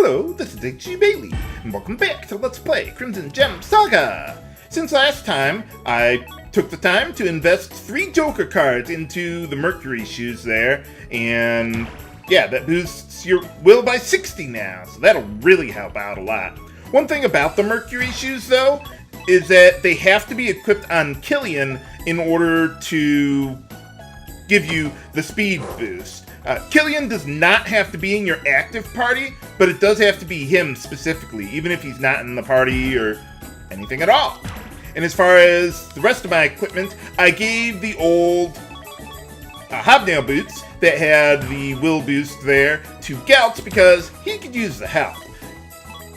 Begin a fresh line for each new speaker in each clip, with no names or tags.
Hello, this is H.G. Bailey, and welcome back to Let's Play Crimson Gem Saga! Since last time, I took the time to invest 3 Joker cards into the Mercury shoes there, and yeah, that boosts your will by 60 now, so that'll really help out a lot. One thing about the Mercury shoes, though, is that they have to be equipped on Killian in order to give you the speed boost. Killian does not have to be in your active party, but it does have to be him specifically, even if he's not in the party or anything at all. And as far as the rest of my equipment, I gave the old Hobnail boots that had the will boost there to Gelts because he could use the help.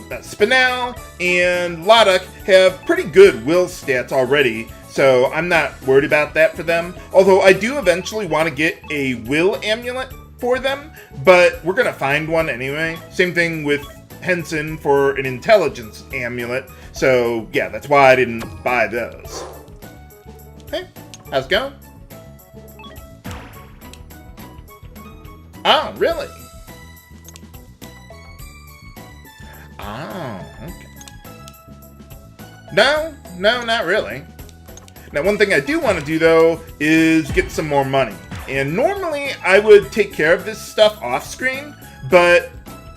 Spinel and Lahduk have pretty good will stats already, so I'm not worried about that for them. Although I do eventually want to get a will amulet for them, but we're going to find one anyway. Same thing with Henson for an intelligence amulet, so yeah, that's why I didn't buy those. Hey, how's it going? Oh, really? Oh, okay. No, not really. Now, one thing I do want to do, though, is get some more money. And normally, I would take care of this stuff off-screen, but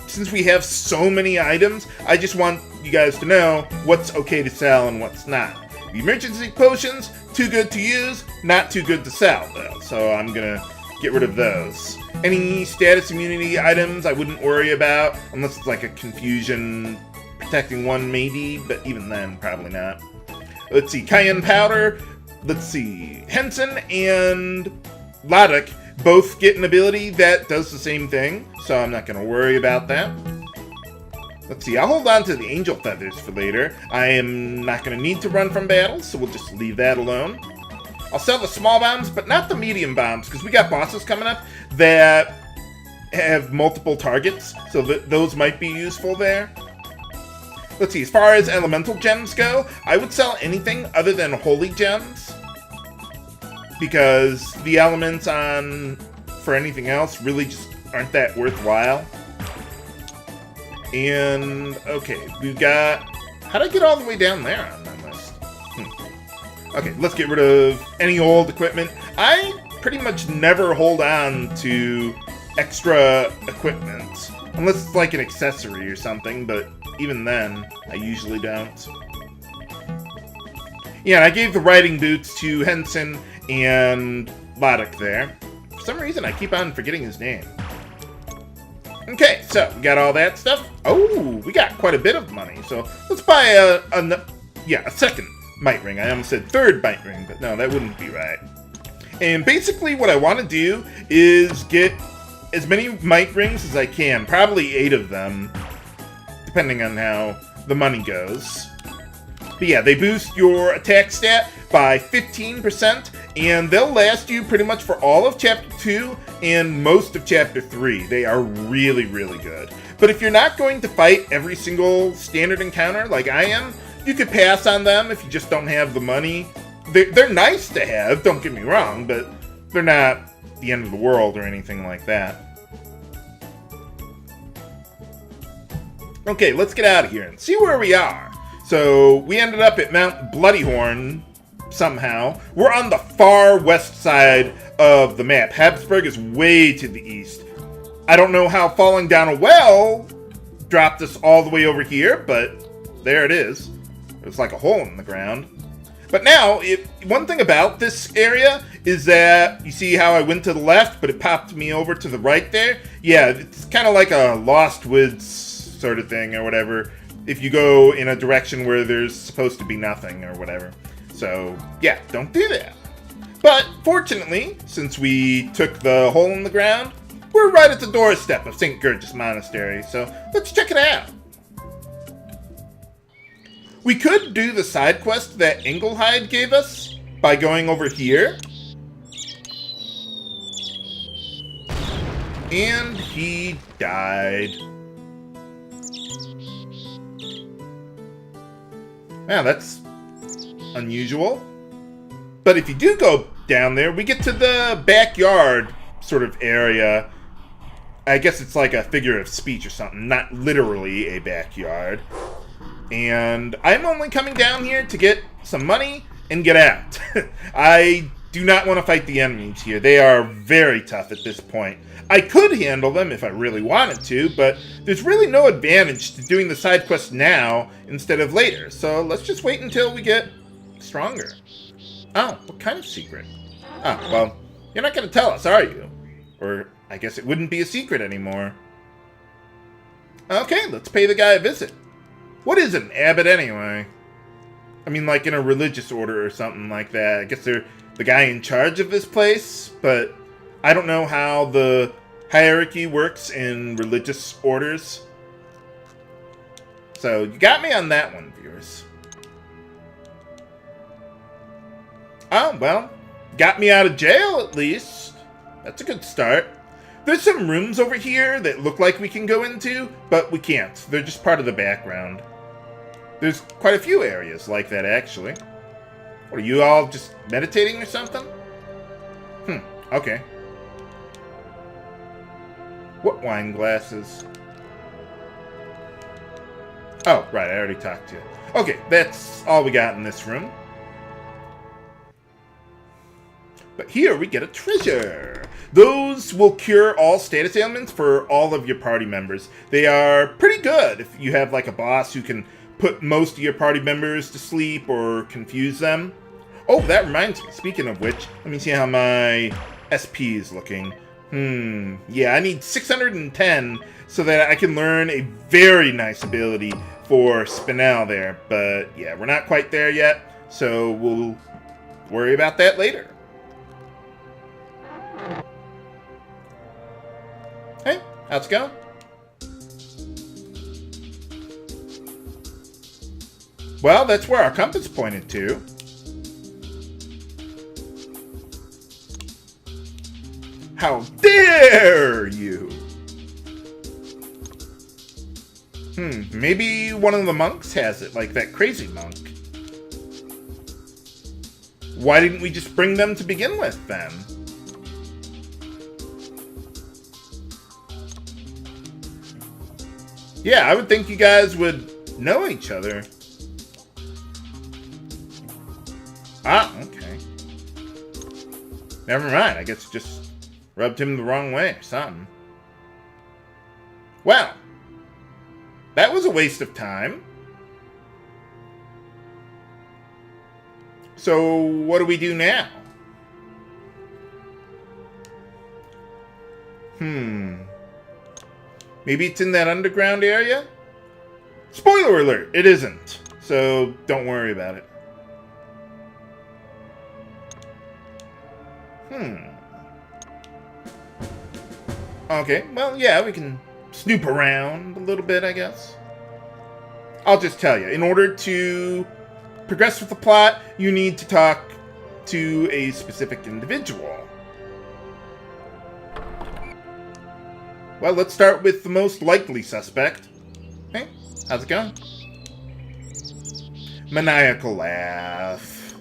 since we have so many items, I just want you guys to know what's okay to sell and what's not. The emergency potions, too good to use, not too good to sell, though, so I'm gonna get rid of those. Any status immunity items I wouldn't worry about, unless it's like a confusion protecting one maybe, but even then, probably not. Let's see, cayenne powder, let's see, Henson and Lahduk both get an ability that does the same thing, so I'm not going to worry about that. Let's see, I'll hold on to the angel feathers for later. I am not going to need to run from battles, so we'll just leave that alone. I'll sell the small bombs, but not the medium bombs, because we got bosses coming up that have multiple targets, so those might be useful there. Let's see, as far as elemental gems go, I would sell anything other than holy gems, because the elements for anything else really just aren't that worthwhile. And, okay, we've got... How'd I get all the way down there on my list? Okay, let's get rid of any old equipment. I pretty much never hold on to extra equipment, unless it's like an accessory or something, but even then, I usually don't. Yeah, and I gave the riding boots to Henson and Lahduk there. For some reason, I keep on forgetting his name. Okay, so we got all that stuff. Oh, we got quite a bit of money. So let's buy a second might ring. I almost said third might ring, but no, that wouldn't be right. And basically what I want to do is get as many might rings as I can. Probably 8 of them, depending on how the money goes. But yeah, they boost your attack stat by 15%, and they'll last you pretty much for all of Chapter 2 and most of Chapter 3. They are really, really good. But if you're not going to fight every single standard encounter like I am, you could pass on them if you just don't have the money. They're nice to have, don't get me wrong, but they're not the end of the world or anything like that. Okay, let's get out of here and see where we are. So, we ended up at Mount Bloodyhorn, somehow. We're on the far west side of the map. Habsburg is way to the east. I don't know how falling down a well dropped us all the way over here, but there it is. It's like a hole in the ground. But now, one thing about this area is that, you see how I went to the left, but it popped me over to the right there? Yeah, it's kind of like a Lost Woods sort of thing, or whatever, if you go in a direction where there's supposed to be nothing, or whatever. So, yeah, don't do that. But, fortunately, since we took the hole in the ground, we're right at the doorstep of St. Gergeous Monastery, so let's check it out. We could do the side quest that Inglehide gave us by going over here. And he died. Wow, that's unusual. But if you do go down there, we get to the backyard sort of area I guess it's like a figure of speech or something, not literally a backyard. And I'm only coming down here to get some money and get out. I do not want to fight the enemies here. They are very tough at this point. I could handle them if I really wanted to, but there's really no advantage to doing the side quest now instead of later. So let's just wait until we get stronger. Oh, what kind of secret? Oh, well, you're not going to tell us, are you? Or I guess it wouldn't be a secret anymore. Okay, let's pay the guy a visit. What is an abbot anyway? I mean, like in a religious order or something like that. I guess they're the guy in charge of this place, but I don't know how the hierarchy works in religious orders. So you got me on that one, viewers. Oh, well, got me out of jail at least. That's a good start. There's some rooms over here that look like we can go into, but we can't. They're just part of the background. There's quite a few areas like that, actually. What, are you all just meditating or something? Okay. What wine glasses? Oh, right, I already talked to you. Okay, that's all we got in this room. But here we get a treasure. Those will cure all status ailments for all of your party members. They are pretty good if you have like a boss who can put most of your party members to sleep or confuse them. Oh, that reminds me. Speaking of which, let me see how my SP is looking. Yeah, I need 610 so that I can learn a very nice ability for Spinel there. But yeah, we're not quite there yet, so we'll worry about that later. Hey, how's it going? Well, that's where our compass pointed to. How dare you! Maybe one of the monks has it, like that crazy monk. Why didn't we just bring them to begin with, then? Yeah, I would think you guys would know each other. Ah, okay. Never mind, I guess just rubbed him the wrong way or something. Well, that was a waste of time. So, what do we do now? Maybe it's in that underground area? Spoiler alert, it isn't. So, don't worry about it. Okay, well, yeah, we can snoop around a little bit, I guess. I'll just tell you, in order to progress with the plot, you need to talk to a specific individual. Well, let's start with the most likely suspect. Hey, how's it going? Maniacal laugh.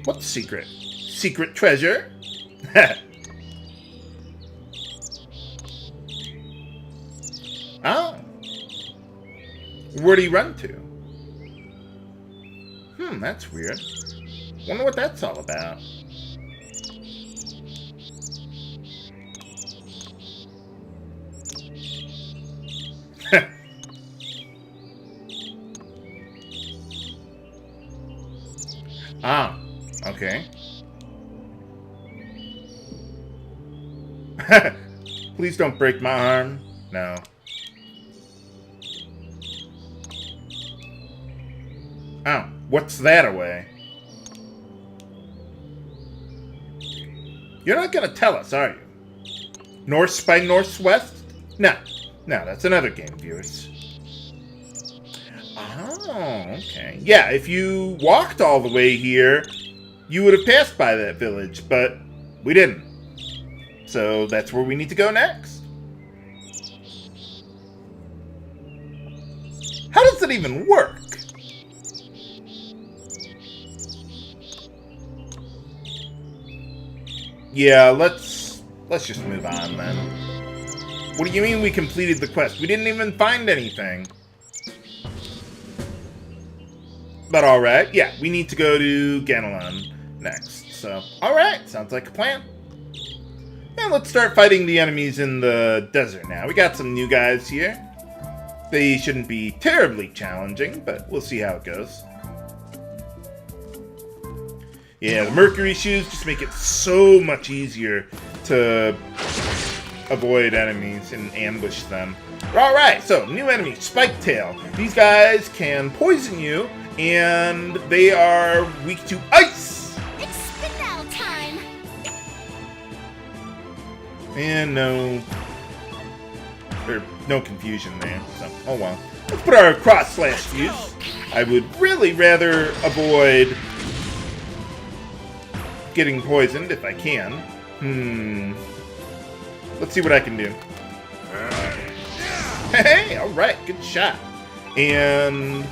What's secret? Secret treasure? Oh. Where'd he run to? That's weird. Wonder what that's all about. Ah, okay. Please don't break my arm. No. Oh, what's that away? You're not gonna tell us, are you? North by Northwest? No, that's another game, viewers. Oh, okay. Yeah, if you walked all the way here, you would have passed by that village, but we didn't. So that's where we need to go next. How does it even work? Yeah, let's let's just move on then. What do you mean we completed the quest? We didn't even find anything. But alright, yeah, we need to go to Ganelon next. So, alright, sounds like a plan. And let's start fighting the enemies in the desert now. We got some new guys here. They shouldn't be terribly challenging, but we'll see how it goes. Yeah, the Mercury shoes just make it so much easier to avoid enemies and ambush them. Alright, so new enemy, Spiketail. These guys can poison you, and they are weak to ice!
It's Spinel time!
And no confusion there, so, oh well. Let's put our cross-slash fuse. I would really rather avoid getting poisoned if I can. Let's see what I can do. Hey, alright, good shot. And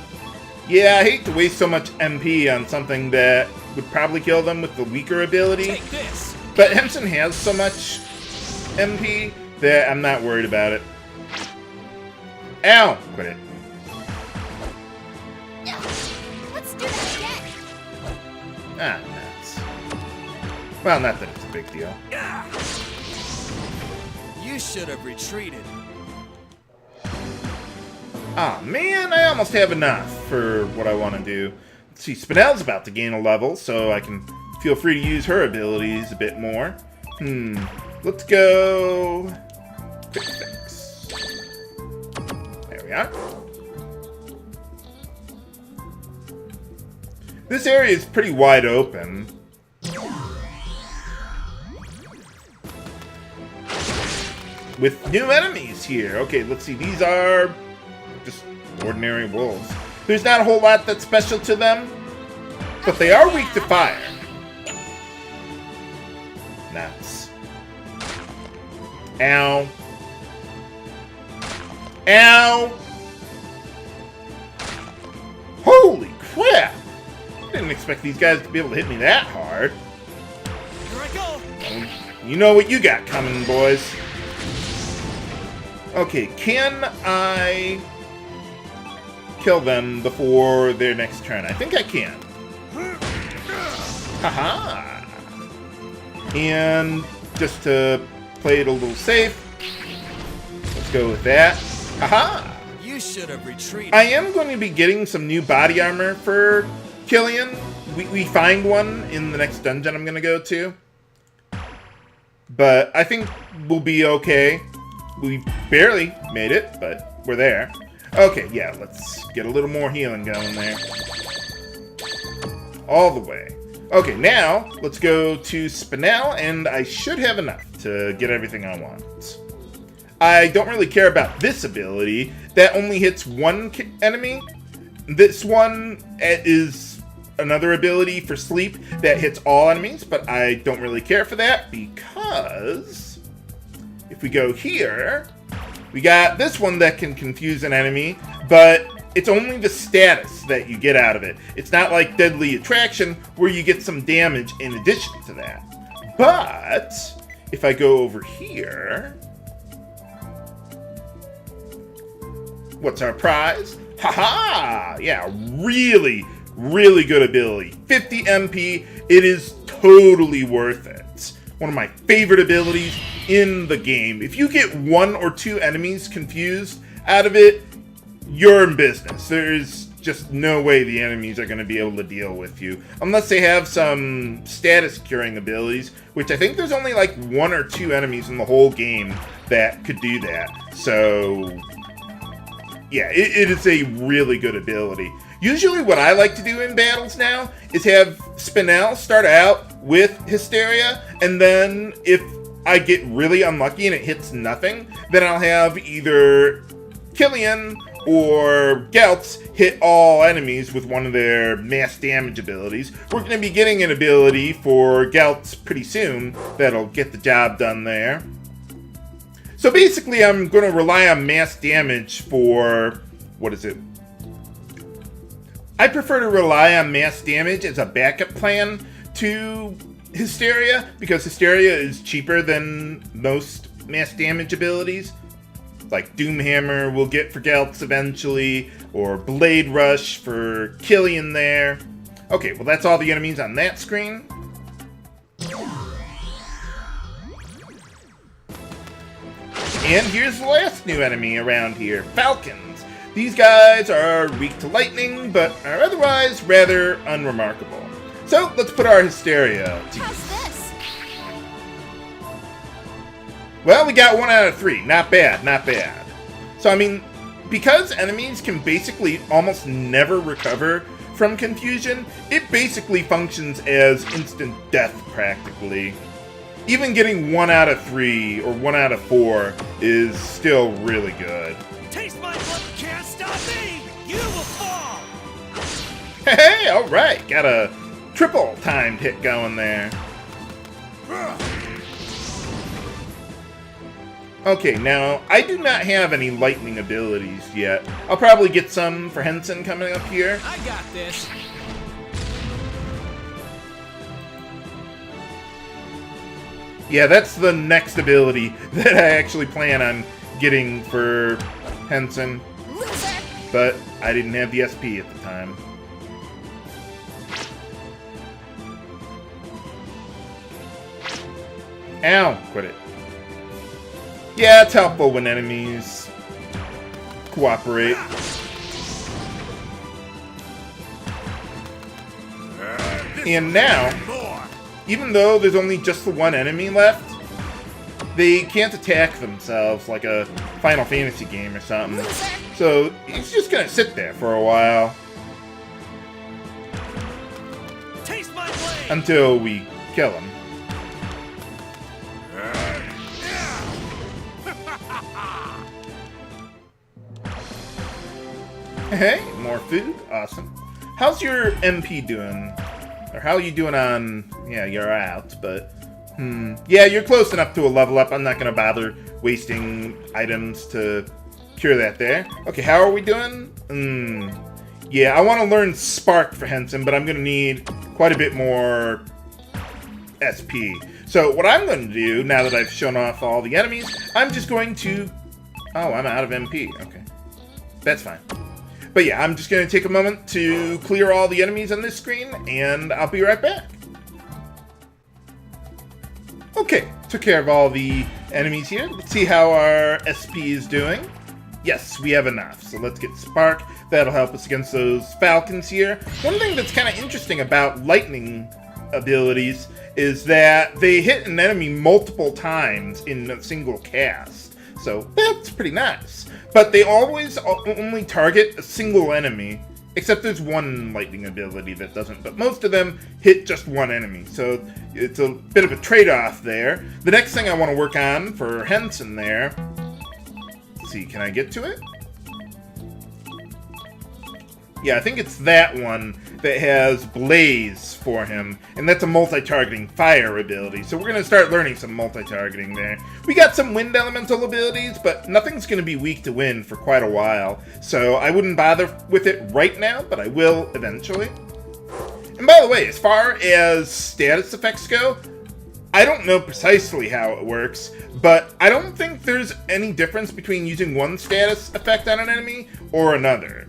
yeah, I hate to waste so much MP on something that would probably kill them with the weaker ability. But Henson has so much MP that I'm not worried about it. Ow! Quit it.
Let's do that again.
Ah, nuts. Well, not that it's a big deal.
You should have retreated.
Ah, man, I almost have enough for what I want to do. Let's see, Spinel's about to gain a level, so I can feel free to use her abilities a bit more. Let's go... Quick fix. There we are. This area is pretty wide open. With new enemies here. Okay, let's see. These are just ordinary wolves. There's not a whole lot that's special to them, but they are weak to fire. Nuts. Ow. Ow. Holy crap. I didn't expect these guys to be able to hit me that hard.
Here I go.
You know what you got coming, boys. Okay, can I kill them before their next turn? I think I can. Haha! And just to play it a little safe, let's go with that. Haha!
You should have retreated.
I am going to be getting some new body armor for Killian. We find one in the next dungeon I'm going to go to. But I think we'll be okay. We barely made it, but we're there. Okay, yeah, let's get a little more healing going there. All the way. Okay, now let's go to Spinel, and I should have enough to get everything I want. I don't really care about this ability. That only hits one enemy. This one is another ability for sleep that hits all enemies, but I don't really care for that because if we go here, we got this one that can confuse an enemy, but it's only the status that you get out of it. It's not like Deadly Attraction, where you get some damage in addition to that. But if I go over here, what's our prize? Haha! Yeah, really, really good ability. 50 MP, it is totally worth it. One of my favorite abilities in the game. If you get one or two enemies confused out of it, you're in business. There's just no way the enemies are going to be able to deal with you. Unless they have some status curing abilities, which I think there's only like one or two enemies in the whole game that could do that. So, yeah, it is a really good ability. Usually what I like to do in battles now is have Spinel start out with Hysteria, and then if I get really unlucky and it hits nothing, then I'll have either Killian or Gelts hit all enemies with one of their mass damage abilities. We're going to be getting an ability for Gelts pretty soon that'll get the job done there. So basically I'm going to rely on mass damage for, what is it? I prefer to rely on mass damage as a backup plan to Hysteria, because Hysteria is cheaper than most mass damage abilities. Like Doomhammer we'll get for Gelts eventually, or Blade Rush for Killian there. Okay, well that's all the enemies on that screen. And here's the last new enemy around here, Falcons. These guys are weak to lightning, but are otherwise rather unremarkable. So let's put our Hysteria to use.
How's this?
Well, we got 1 out of 3. Not bad, not bad. So, I mean, because enemies can basically almost never recover from confusion, it basically functions as instant death, practically. Even getting 1 out of 3 or 1 out of 4 is still really good.
Taste my blood, can't stop me! You will fall!
Hey, alright, got a triple timed hit going there. Okay, now, I do not have any lightning abilities yet. I'll probably get some for Henson coming up here.
I got this.
Yeah, that's the next ability that I actually plan on getting for Henson.
Loser!
But I didn't have the SP at the time. Ow! Quit it. Yeah, it's helpful when enemies cooperate. And now, even though there's only just the one enemy left, they can't attack themselves like a Final Fantasy game or something.
Loser!
So he's just gonna sit there for a while
Taste my blade!
until we kill him. Hey, more food. Awesome. How's your MP doing? Or how are you doing on... Yeah, you're out, but... Yeah, you're close enough to a level up. I'm not going to bother wasting items to cure that there. Okay, how are we doing? Yeah, I want to learn Spark for Henson, but I'm going to need quite a bit more SP. So what I'm going to do, now that I've shown off all the enemies, I'm just going to... Oh, I'm out of MP. Okay. That's fine. But yeah, I'm just going to take a moment to clear all the enemies on this screen, and I'll be right back. Okay, took care of all the enemies here. Let's see how our SP is doing. Yes, we have enough, so let's get Spark. That'll help us against those Falcons here. One thing that's kind of interesting about lightning abilities is that they hit an enemy multiple times in a single cast. So that's pretty nice. But they always only target a single enemy, except there's one lightning ability that doesn't, but most of them hit just one enemy, so it's a bit of a trade-off there. The next thing I want to work on for Henson there, let's see, can I get to it? Yeah, I think it's that one that has Blaze for him, and that's a multi-targeting fire ability, so we're going to start learning some multi-targeting there. We got some wind elemental abilities, but nothing's going to be weak to wind for quite a while, so I wouldn't bother with it right now, but I will eventually. And by the way, as far as status effects go, I don't know precisely how it works, but I don't think there's any difference between using one status effect on an enemy or another.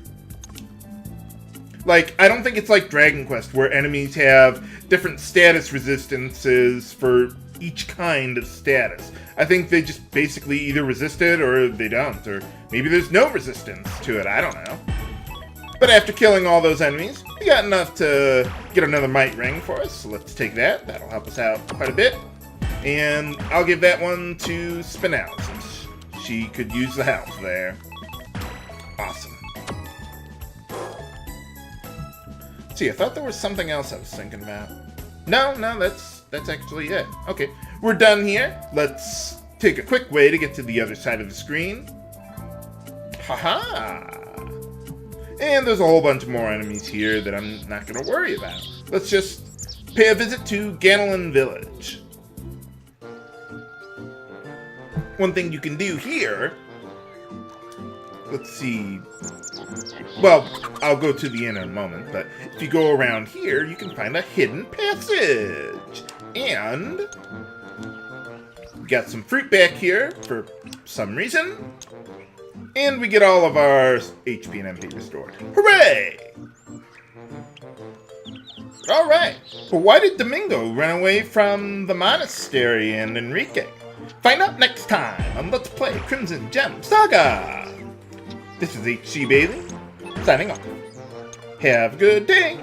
Like, I don't think it's like Dragon Quest, where enemies have different status resistances for each kind of status. I think they just basically either resist it or they don't, or maybe there's no resistance to it, I don't know. But after killing all those enemies, we got enough to get another Might Ring for us, so let's take that. That'll help us out quite a bit. And I'll give that one to Spinel, since she could use the health there. Awesome. See, I thought there was something else I was thinking about. No, that's actually it. Okay, we're done here. Let's take a quick way to get to the other side of the screen. Haha! And there's a whole bunch more enemies here that I'm not going to worry about. Let's just pay a visit to Ganelin Village. One thing you can do here... Let's see... Well, I'll go to the inn in a moment, but if you go around here, you can find a hidden passage. And we got some fruit back here for some reason. And we get all of our HP and MP restored. Hooray! Alright, but why did Domingo run away from the monastery and Enrique? Find out next time on Let's Play Crimson Gem Saga! This is HG Bailey, signing off. Have a good day!